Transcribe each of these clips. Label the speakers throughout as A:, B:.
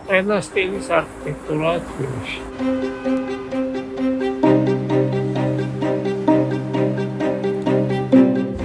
A: ყველა სტილის არქიტექტურაა თბილისში.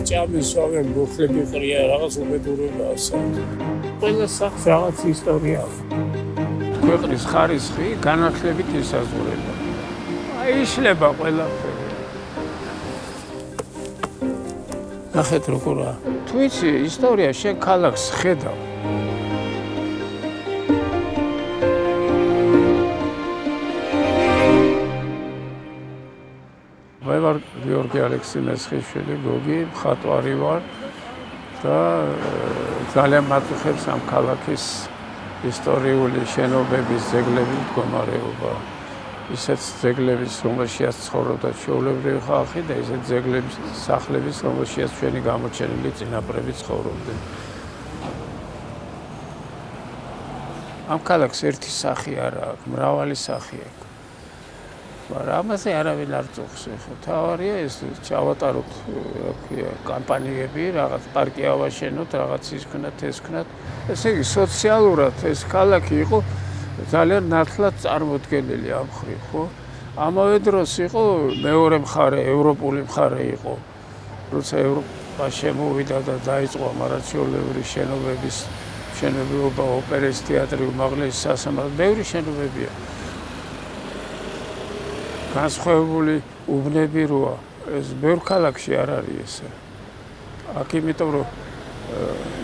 A: ჭამის ვაღე მუხლები ყრია, რაღაც უბედურებაა საერთოდ. ყველა სახლს რაღაც ისტორია აქვს. ქვეყნის ხარისხი განათლებით ისაზღვრება. იშლება ყველაფერი. ნახეთ როგორა. თუ იცი ისტორია შენ ქალაქს ხედავ. მე ვარ გიორგი ალექსი-მესხიშვილი, გოგი, მხატვარი ვარ და ძალიან მაწუხებს ამ ქალაქის ისტორიული შენობების ძეგლების მდგომარეობა. ისეთ ძეგლების, რომელშიაც ცხოვრობდა ჩვეულებრივი ხალხი და ისეთ ძეგლების, სახლების, რომელშიაც ჩვენი გამოჩენილი წინაპრები ცხოვრობდნენ. ამ ქალაქს ერთი სახი არ აქვს, მრავალი სახი აქვს. მაგრამ ამაზე არავინ არ წუხს. თავარია ეს ჩავატაროთ კამპანიები, რაღაც პარკი ავაშენოთ, რაღაც ის ვქნათ, ეს ვქნათ. ესე იგი სოციალურად ეს ქალაქი იყო ძალიან ნათლად წარმოდგენილი ამ ხრივ, ხო? ამავე დროს იყო მეორე მხარე, ევროპული მხარე იყო. როცა ევროპა შემოვიდა და დაიწყო მარაციოლებრივი შენობების მშენებლობა, ოპერის თეატრი, უმაღლესი სასამართლო, ბევრი შენობებია. განსხვავებული უბნები როა, ეს ბევრ ქალაქში არ არის ესე. აქ იმიტომ რომ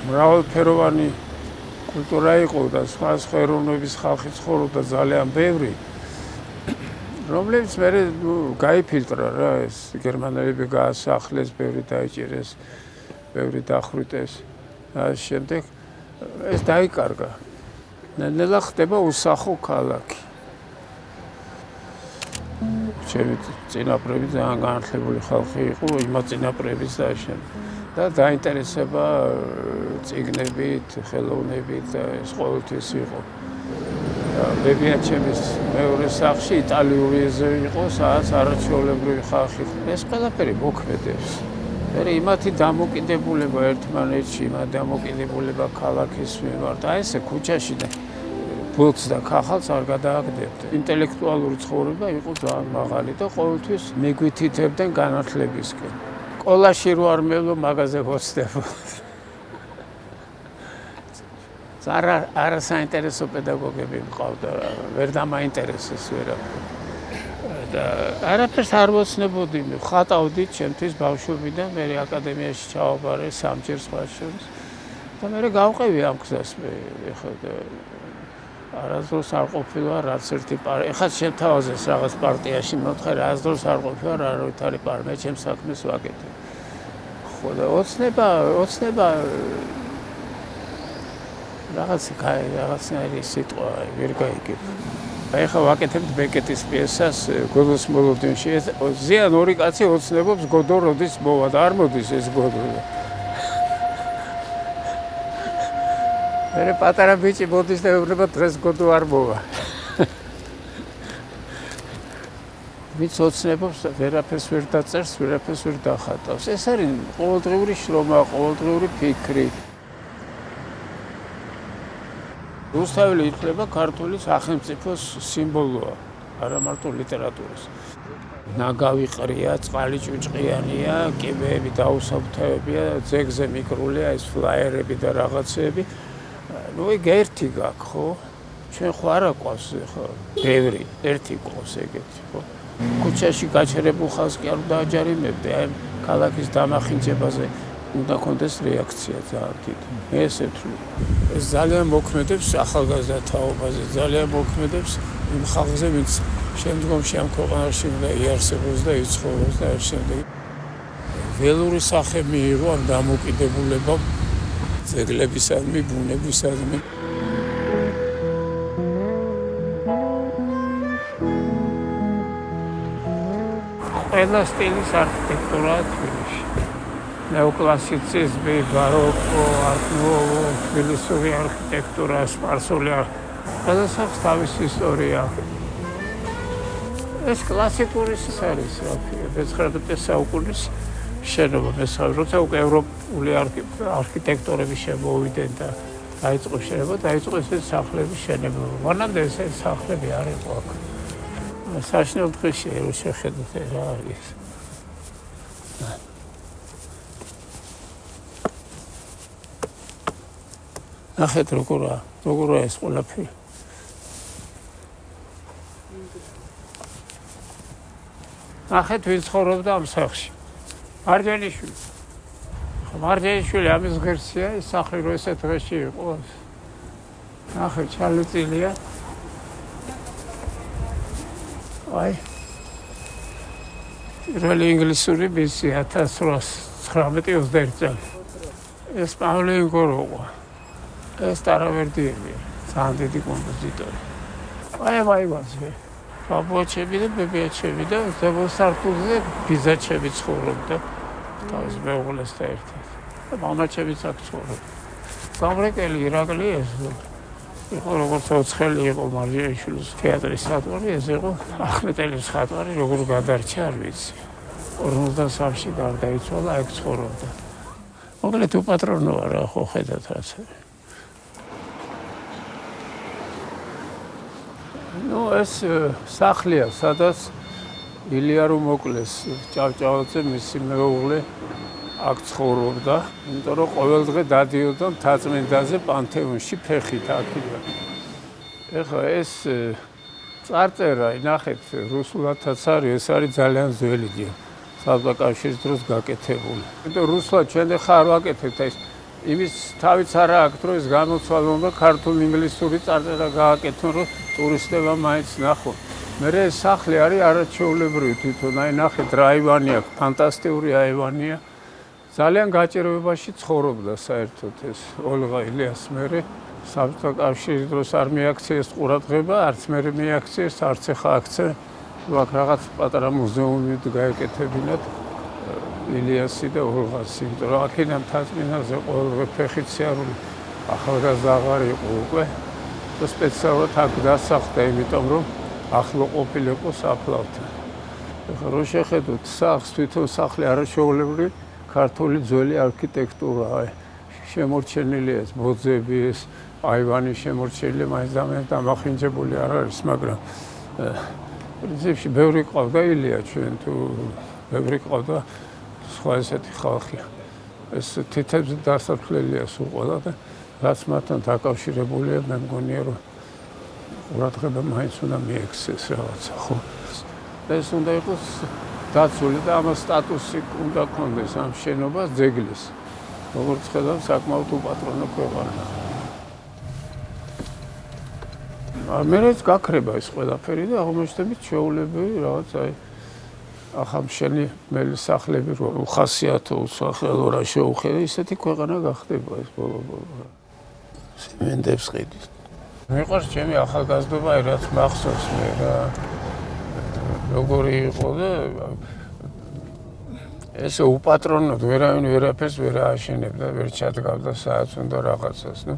A: მრავალფეროვანი კულტურა იყო და სხვა ეროვნების ხალხი ცხოვრობდა ძალიან ბევრი, რომლებიც მერე გაიფილტრა რა, ეს გერმანელები გაასახლეს, ბევრი დაიჭირეს, ბევრი დახვრიტეს. ამის შემდეგ ეს დაიკარგა. ნელა ხდება უსახო ქალაქი. ჩემი წინაპრები ძალიან განათლებული ხალხი იყო, იმათ წინაპრების და დაინტერესება წიგნებით, ხელოვნებით და ეს ყოველთვის იყო. ბებია-ჩემის მეორე სახლში იტალიური ეზო იყო, სადაც არაჩვეულებრივი ხალხი. ეს ყველაფერი მოქმედებს. მერე იმათი დამოკიდებულება ერთმანეთში, იმათ დამოკიდებულება ქალაქის მიმართ. აი ესე ქუჩაში და ბოლts და ქახალს არ გადააგდებთ. ინტელექტუალური ცხოვრება იყო ძალიან მაღალი და ყოველთვის მიგვითითებდნენ განათლებისკენ. სკოლაში რო არ მელო მაღაზე ვოცდებოდ. არა საინტერესო პედაგოგები მყავდა, ვერ დამაინტერესეს ვერაფერი. და არაფერს არ ვოცნებოდი, ხატავდით ჩემთვის ბავშვობიდან, მე აკადემიაში ჩავაბარე სამჯერ სხვა შორის. და მე გავყევი ამ გზას მე ეხლა არასდროს არ ყოფილა რაც ერთი ეხლა შენ თავაზეს რაღაც პარტიაში მოთხე არასდროს არ ყოფილა რა როით არის მე ჩემს საქმეს ვაკეთებ. ხო და ოცნება რაღაცნაირი სიტყვა ვერ გაიგებ. ეხლა ვაკეთებთ ბეკეტის პიესას გოდოს მოლოდინში. ზიან ორი კაცი ოცნებობს გოდო როდის მოვა და არ მოდის ეს გოდო. მე პატარა ბიჭი მოდის და ეუბნება დღეს გოდო არ მოვა. ვინც ოცნებობს ვერაფერს ვერ დაწერს, ვერაფერს ვერ დახატავს. ეს არის ყოველდღიური შრომა, ყოველდღიური ფიქრი. რუსთაველი ითვლება ქართული სახელმწიფოს სიმბოლოა, არა მარტო ლიტერატურის. ნაგავი ყრია, წყალი ჭუჭყიანია, კიბეები დაუსაფრთხოებია, ძეგზე მიკრულია ეს ფლაიერები და რაღაცეები. ნუ ეგ ერთი გაქვს, ხო? ჩვენ ხო არა ყავს ხო? ბევრი, ერთი ყავს ეგეთი, ხო? ქუჩაში გაჩერებულ ხალხს კი არ დააჯარიმებდი, აი ქალაქის დამახინჯებაზე უნდა კონდეს რეაქცია ძალიან დიდი. მე ესე ვთვლი. ეს ძალიან მოქმედებს ახალგაზრდა თაობაზე, ძალიან მოქმედებს იმ ხალხზე, ვინც შემდგომში ამ ქვეყანაში უნდა იარსებოს და იცხოვროს და ამ შემდეგ. ველური სახე მიიღო ამ დამოკიდებულებამ ძეგლებისადმი, ბუნებისადმი. ყველა სტილის არქიტექტურაა თბილისში. ნეოკლასიციზმი, ბაროკო, არტ-ნუოვო, თბილისური არქიტექტურა, სპარსული ყველა სახს თავისი ისტორია. ეს კლასიკური არის, მე-19 საუკუნის შენობა, როცა უკვე ევროპული არქიტექტორები შემოვიდნენ და დაიწყო შენება, დაიწყო ესეთი სახლების შენება. მანამდე ესეთი სახლები არ იყო აქ. საშინელ დღეში რო შეხედოთ რა არის. ნახეთ როგორია ეს ყველაფერი. ნახეთ ვინ ცხოვრობდა ამ სახლში. მარჯანიშვილი ამის ღირსია, ის სახლი რო ესეთ დღეში იყო. ნახეთ ჩალეწილია. აი. პირველი ინგლისური ბიზნესი 1819 წელი. ეს პავლენკო როა. ეს ტარავერდიებია, ძალიან დიდი კომპოზიტორი. აი ვაზე. ბაბუაჩები და ბებიაჩები და ზემო სართულზე ბიზაჩები ცხოვრობდა. თავის მეუღლესთან ერთად. და მამაჩებიც აქ ცხოვრობდა. გამრეკელი ირაკლი ეს იყო როგორც ოცხელი იყო მარჯანიშვილის თეატრის მხატვარი, ეს იყო ახმეტელის მხატვარი, როგორ გადარჩა არ ვიცი. 53-ში გარდაიცვალა, აქ ცხოვრობდა. მოკლედ უპატრონო არა, ხო ხედავთ რაც არის. ეს სახლია, სადაც ილია რომ მოკლეს ჭავჭავაძე მისი მეუღლე აქ ცხოვრობდა, იმიტომ რომ ყოველ დღე დადიოდა მთაწმინდაზე პანთეონში ფეხით აქედან. ეხლა ეს წარწერა, ნახეთ, რუსულადაც არის, ეს არის ძალიან ძველი ძია. საბჭოთა კავშირის დროს გაკეთებული. იმიტომ რუსულად ჩვენ ხა არ ვაკეთებთ ეს იმის თავიც არა აქვს, რომ ეს გამოცვალო უნდა ქართულ-ინგლისური წარწერა გააკეთონ, რომ ტურისტებმა მაინც ნახონ. მე ეს სახლი არის არაჩვეულებრივი თვითონ, აი ნახეთ რა აივანი აქვს, ფანტასტიკური აივანია. ძალიან გაჭირვებაში ცხოვრობდა საერთოდ ეს ოლღა ილიას მერე. საბჭოთა კავშირის დროს არ მიაქციეს ყურადღება, არც მერე მიაქციეს, არც ახლა აქცია. აქ რაღაც პატარა მუზეუმი გაეკეთებინათ ილიასი და ოლღასი, იმიტომ რომ აქედან მთაწმინდაზე ყოველდღე ფეხით სიარული ახალგაზრდა აღარ იყო უკვე. და სპეციალურად აქ დასახლდა, იმიტომ რომ ახლო ყოფილიყო საფლავთან. ეხლა რო შეხედოთ სახლს, თვითონ სახლი არაჩვეულებრივი ქართული ძველი არქიტექტურაა. შემორჩენილია ეს ბოძები, ეს აივანი შემორჩენილია, მაინც დამახინჯებული არ არის, მაგრამ პრინციპში ბევრი ყავდა ილია ჩვენ თუ ბევრი ყავდა სხვა ესეთი ხალხი. ეს თითებზე დასაფლელია სულ ყველა და რაც მათთან დაკავშირებულია, მე მგონია რომ ყურადღება მაინც უნდა მიექცეს რაღაცა, ხო? ეს უნდა იყოს დაცული და ამას სტატუსი უნდა ქონდეს ამ შენობას ძეგლის. როგორც ხედავთ, საკმაოდ უპატრონო ქვეყანა. მერეც გაქრება ეს ყველაფერი და აღმოჩნდებით ჩვეულებრივი რაღაც აი ახალმშენებელი სახლები რო უხასიათო, უსახელო რა შეუხედე, ისეთი ქვეყანა გახდება ეს ბოლო-ბოლო. სიმენდებს ყიდის. მიყვარს ჩემი ახალგაზრდობა, რაც მახსოვს მე რა. როგორი იყო და ესე უპატრონოდ ვერავინ ვერაფერს ვერ ააშენებდა, ვერ ჩადგავდა საათს უნდა რაღაცას, ნუ.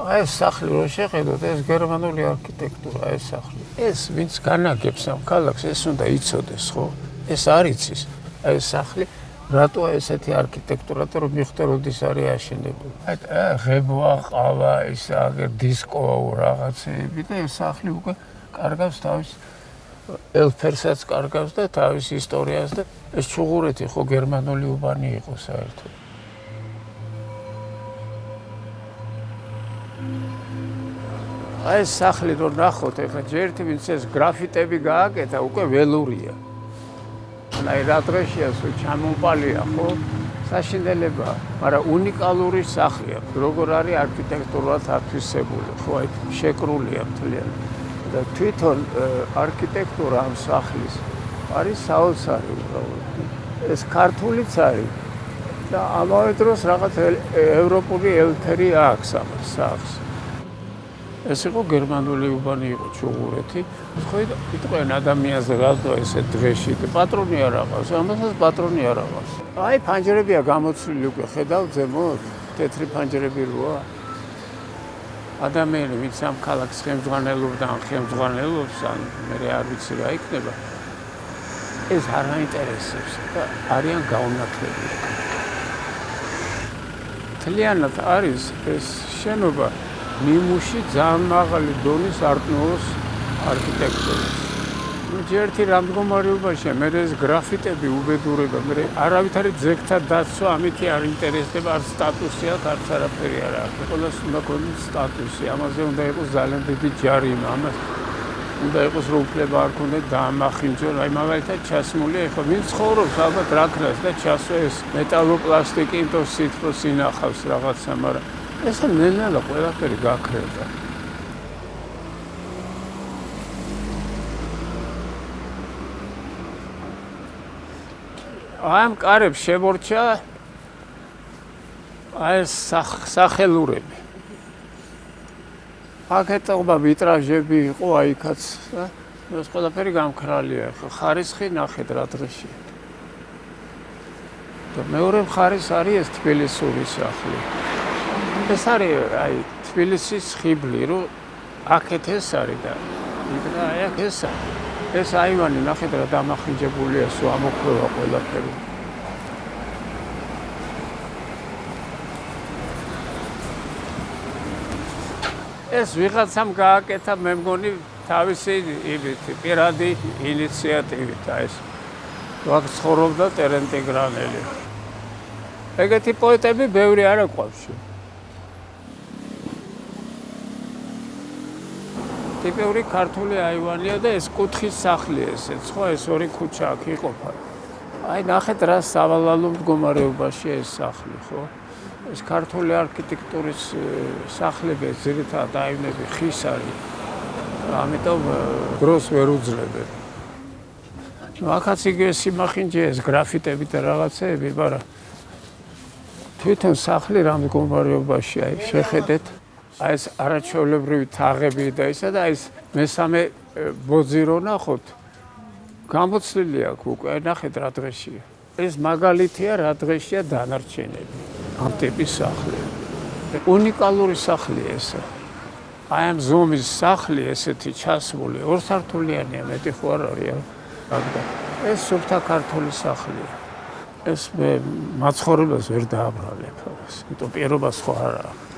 A: აი ეს სახლი რო შეხედოთ, ეს გერმანული არქიტექტურა, ეს სახლი. ეს ვინც განაგებს ამ ქალაქს, ეს უნდა იცოდეს, ხო? ეს არ იცის. აი ეს სახლი რატოა ესეთი არქიტექტურა და რომ მიხვდე როდის არის აშენებული. აი ღებვა, ყავა, ის აგერ დისკო რაღაცეები და ეს სახლი უკვე კარგავს თავის ელფერსაც კარგავს და თავის ისტორიას და ეს ჩუღურეთი ხო გერმანული უბანი იყო საერთოდ. აი ეს სახლი რო ნახოთ, ეხლა ჯერტი ვინც ეს გრაფიტები გააკეთა, უკვე ველურია. აი რა დროშია სულ ჩამომპალია, ხო? საშინელებაა, მაგრამ უნიკალური სახლია. როგორ არის არქიტექტურულად ათვისებული, ხო, აი შეკრულია მთლიანად. და თვითონ არქიტექტურა ამ სახლის არის საოცარი უბრალოდ. ეს ქართულიც არის და ამავე დროს რაღაც ევროპული ელფერი აქვს ამ სახლს. ეს იყო გერმანული უბანი იყო ჩუღურეთი. ხო იტყვიან ადამიანზე რატო ესე დღეში და პატრონი არ აყავს, ამასაც პატრონი არ აყავს. აი ფანჯრებია გამოცვლილი უკვე, ხედავ ზემოთ, თეთრი ფანჯრები როა. ადამიანი ვინც ამ ქალაქს ხელმძღვანელობდა, ხელმძღვანელობს, ან მე არ ვიცი რა იქნება. ეს არ აინტერესებს და არიან გაუნათლებელი. მთლიანად არის ეს შენობა ნიმუში ძალიან მაღალი დონის არტ-ნუოს არქიტექტურა. ჯერ ერთი რამდგომარეობაშია, მე ეს გრაფიტები უბედურება, მე არავითარი ძეგლთა დაცვა ამითი არ ინტერესდება, არ სტატუსი აქვს, არც არაფერი არ აქვს. ყველას უნდა ქონდეს სტატუსი, ამაზე უნდა იყოს ძალიან დიდი ჯარიმა, ამას უნდა იყოს რომ უფლება არ ქონდეს დაამახინჯონ, აი მაგალითად ჩასმულია, ეხლა ვინ ცხოვრობს ალბათ რაკრას და ჩასვა ეს მეტალოპლასტიკი ინტო სითბოს ინახავს რაღაცა, მაგრამ ესა ნელა ყველაფერი გაქრება. ამ კარებს შემორჩა აი სახელურები. აკეთობა ვიტრაჟები იყო აიქაც და ეს ყველაფერი გამქრალია. ხარისხი ნახეთ რა დღეშია. და მეორე მხარეს არის ეს თბილისური სახლი. ეს არის აი თბილისის ხიბლი, რომ აქეთ ეს არის და აი აქ ეს არის. ეს აივანი ნახეთ რა დამახინჯებულია, სულ ამოქროლა ყველაფერი. ეს ვიღაცამ გააკეთა, მე მგონი თავისი პირადი ინიციატივით, აი ეს ვაკ ცხოვრობდა ტერენტი გრანელი. ეგეთი პოეტები ბევრი არ აყვავს. ტიპიური ქართული აივანია და ეს კუთხის სახლი ესეც, ხო, ეს ორი ქუჩა აქ იყოფა. აი ნახეთ რა სავალალო მდგომარეობაშია ეს სახლი, ხო? ეს ქართული არქიტექტურის სახლები ძირითადად აივნები ხის არის. ამიტომ დროს ვერ უძლებენ. აქაც იგივე სიმახინჯეა ეს გრაფიტები და რაღაცეები, მაგრამ თვითონ სახლი რა მდგომარეობაშია, შეხედეთ. აი ეს არაჩვეულებრივი თაღები და ისა და ეს მესამე ბოძი რო ნახოთ, გამოცლილი აქვს უკვე, ნახეთ რა დღეშია. ეს მაგალითია რა დღეშია დანარჩენები. ამ ტიპის სახლები. უნიკალური სახლია ესა. აი ამ ზომის სახლი ესეთი ჩასმული, ორსართულიანია, მეტი ხო არ არის, რადგან ეს სუფთა ქართული სახლია. ეს მე მაცხოვრებას ვერ დააბრალებ, იმიტომ პირობას ხო არ აქვს.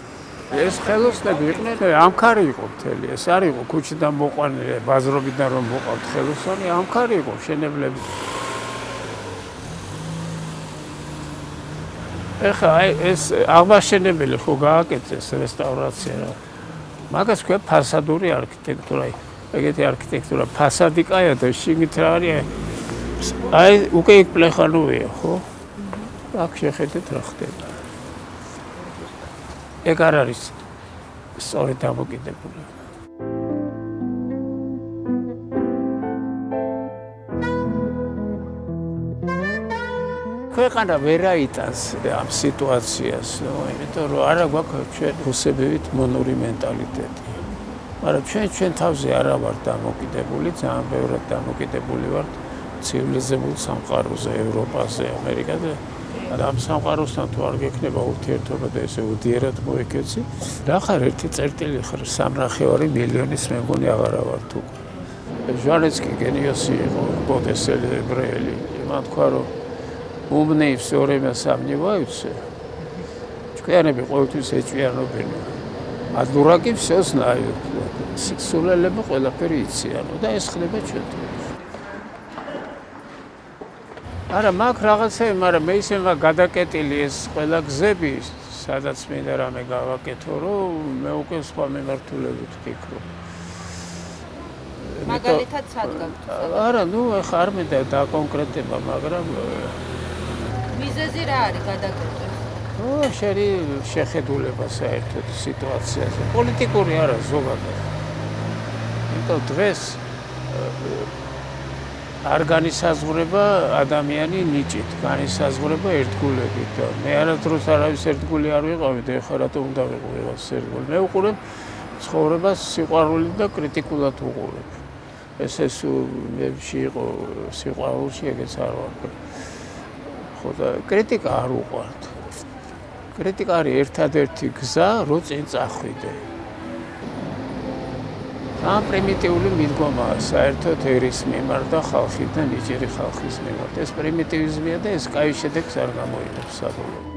A: ეს ხელოსნები იყვნენ, ამქარი იყო მთელი, ეს არ იყო ქუჩიდან მოყვანილი, ბაზრობიდან რომ მოყავთ ხელოსანი, ამქარი იყო შენებლები. ეხლა აი ეს აღმაშენებელი ხო გააკეთეს რესტავრაცია რა. მაგას ქვია ფასადური არქიტექტურა. ეგეთი არქიტექტურა ფასადი კაია და შიგნით რა არის? აი უკვე იქ პლეხანოვია, ხო? აქ შეხედეთ რა ხდება. ეგ არ არის სწორედ დამოკიდებული. ქვეყანა ვერ აიტანს ამ სიტუაციას, იმიტომ რომ არა გვაქვს ჩვენ რუსებივით მონური მენტალიტეტი. მაგრამ ჩვენ თავზე არა ვართ დამოკიდებული, ძალიან ბევრად დამოკიდებული ვართ ცივილიზებულ სამყაროზე, ევროპაზე, ამერიკაზე. ამ სამყაროსთან თუ არ გექნება ურთიერთობა და ესე უდიერად მოიქეცი, რა ხარ ერთი წერტილი ხარ 3.5 მილიონის მე მგონი აღარა ვართ უკვე. ჟვანეცკი გენიოსი იყო, ბოდესელი ებრაელი. მან თქვა რომ умные все время сомневаются. Ჭკვიანები ყოველთვის ეჭვიანობენ. А дураки все знают. სულელები ყველაფერი იციანო და ეს ხდება ჩვენთვის. არა მაგ რაღაცები, მაგრამ მე ისე გადაკეტილი ეს ყველა გზები, სადაც მინდა რამე გავაკეთო, რომ მე უკვე სხვა მიმართულებით ვფიქრობ.
B: მაგალითად სად გაგვწევთ?
A: არა, ნუ ახლა არ მინდა დაკონკრეტება, მაგრამ
B: მიზეზი რა არის გადაკეთების?
A: შენი შეხედულება საერთოდ სიტუაციაზე. პოლიტიკური არა ზოგადად. იმიტომ დღეს არ განისაზღვრება ადამიანი ნიჭით, განისაზღვრება ერთგულებით. მე არასდროს არავის ერთგული არ ვიყავი და ეხლა რატომ უნდა ვიყო ერთგული? მე უყურებ ცხოვრებას სიყვარულით და კრიტიკულად უყურებ. ეს მეში იყო სიყვარულში, ეგეც არ ვარ. ხო და კრიტიკა არ უყვართ. კრიტიკა არის ერთადერთი გზა, რომ წინ წახვიდე. ამ პრიმიტიული მიდგომაა საერთოდ ერის მიმართ და ხალხის და ნიჭიერი ხალხის მიმართ. ეს პრიმიტივიზმია და ეს კაი შედეგს არ გამოიღებს საბოლოოდ.